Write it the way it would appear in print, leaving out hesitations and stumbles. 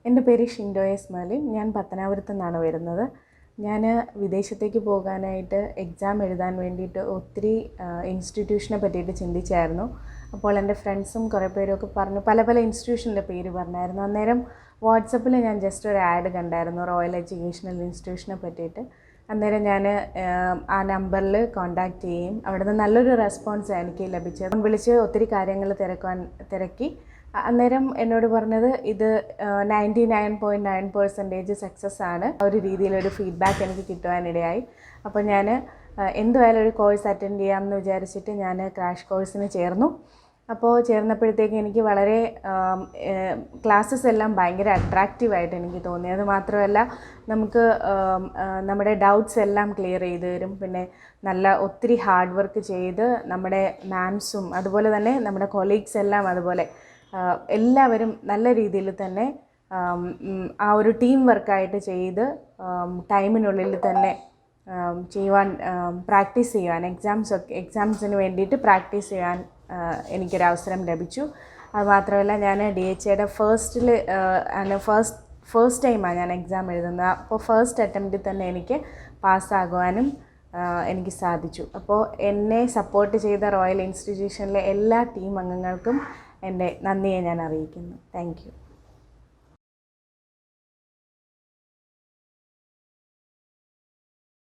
എൻ്റെ പേര് Shindo S Merlin. ഞാൻ പത്തനാപുരത്തു നിന്നാണ് വരുന്നത്. ഞാൻ വിദേശത്തേക്ക് പോകാനായിട്ട് എക്സാം എഴുതാൻ വേണ്ടിയിട്ട് ഒത്തിരി ഇൻസ്റ്റിറ്റ്യൂഷനെ പറ്റിയിട്ട് ചിന്തിച്ചായിരുന്നു. അപ്പോൾ എൻ്റെ ഫ്രണ്ട്സും കുറേ പേരൊക്കെ പറഞ്ഞു, പല പല ഇൻസ്റ്റിറ്റ്യൂഷൻ്റെ പേര് പറഞ്ഞായിരുന്നു. അന്നേരം വാട്സപ്പിൽ ഞാൻ ജസ്റ്റ് ഒരു ആഡ് കണ്ടായിരുന്നു റോയൽ എഡ്യൂക്കേഷണൽ ഇൻസ്റ്റിറ്റ്യൂഷനെ പറ്റിയിട്ട്. അന്നേരം ഞാൻ ആ നമ്പറിൽ കോൺടാക്റ്റ് ചെയ്യും. അവിടെ നിന്ന് നല്ലൊരു റെസ്പോൺസ് എനിക്ക് ലഭിച്ചത്. വിളിച്ച് ഒത്തിരി കാര്യങ്ങൾ തിരക്കി. അന്നേരം എന്നോട് പറഞ്ഞത് ഇത് 99.9% സക്സസ് ആണ്. ഒരു രീതിയിലൊരു ഫീഡ്ബാക്ക് എനിക്ക് കിട്ടുവാനിടയായി. അപ്പോൾ ഞാൻ എന്തുവായാലും ഒരു കോഴ്സ് അറ്റൻഡ് ചെയ്യാമെന്ന് വിചാരിച്ചിട്ട് ഞാൻ ക്രാഷ് കോഴ്സിന് ചേർന്നു. അപ്പോൾ ചേർന്നപ്പോഴത്തേക്ക് എനിക്ക് വളരെ ക്ലാസ്സസ് എല്ലാം ഭയങ്കര അട്രാക്റ്റീവായിട്ട് എനിക്ക് തോന്നി. അത് മാത്രമല്ല, നമുക്ക് നമ്മുടെ ഡൗട്ട്സ് എല്ലാം ക്ലിയർ ചെയ്ത് തരും. പിന്നെ ഒത്തിരി ഹാർഡ് വർക്ക് ചെയ്ത് നമ്മുടെ മാംസും അതുപോലെ തന്നെ നമ്മുടെ കൊളീഗ്സ് എല്ലാം അതുപോലെ എല്ലാവരും നല്ല രീതിയിൽ തന്നെ ആ ഒരു ടീം വർക്കായിട്ട് ചെയ്ത് ടൈമിനുള്ളിൽ തന്നെ പ്രാക്ടീസ് ചെയ്യുവാൻ എക്സാംസിന് വേണ്ടിയിട്ട് പ്രാക്ടീസ് ചെയ്യാൻ എനിക്കൊരവസരം ലഭിച്ചു. അതുമാത്രമല്ല, ഞാൻ DHAയുടെ ഫസ്റ്റ് ടൈമാണ് ഞാൻ എക്സാം എഴുതുന്നത്. അപ്പോൾ ഫസ്റ്റ് അറ്റംപ്റ്റിൽ തന്നെ എനിക്ക് പാസ്സാകുവാനും എനിക്ക് സാധിച്ചു. അപ്പോൾ എന്നെ സപ്പോർട്ട് ചെയ്ത റോയൽ ഇൻസ്റ്റിറ്റ്യൂഷനിലെ എല്ലാ ടീം അംഗങ്ങൾക്കും എൻ്റെ നന്ദിയെ ഞാൻ അറിയിക്കുന്നു. Thank you.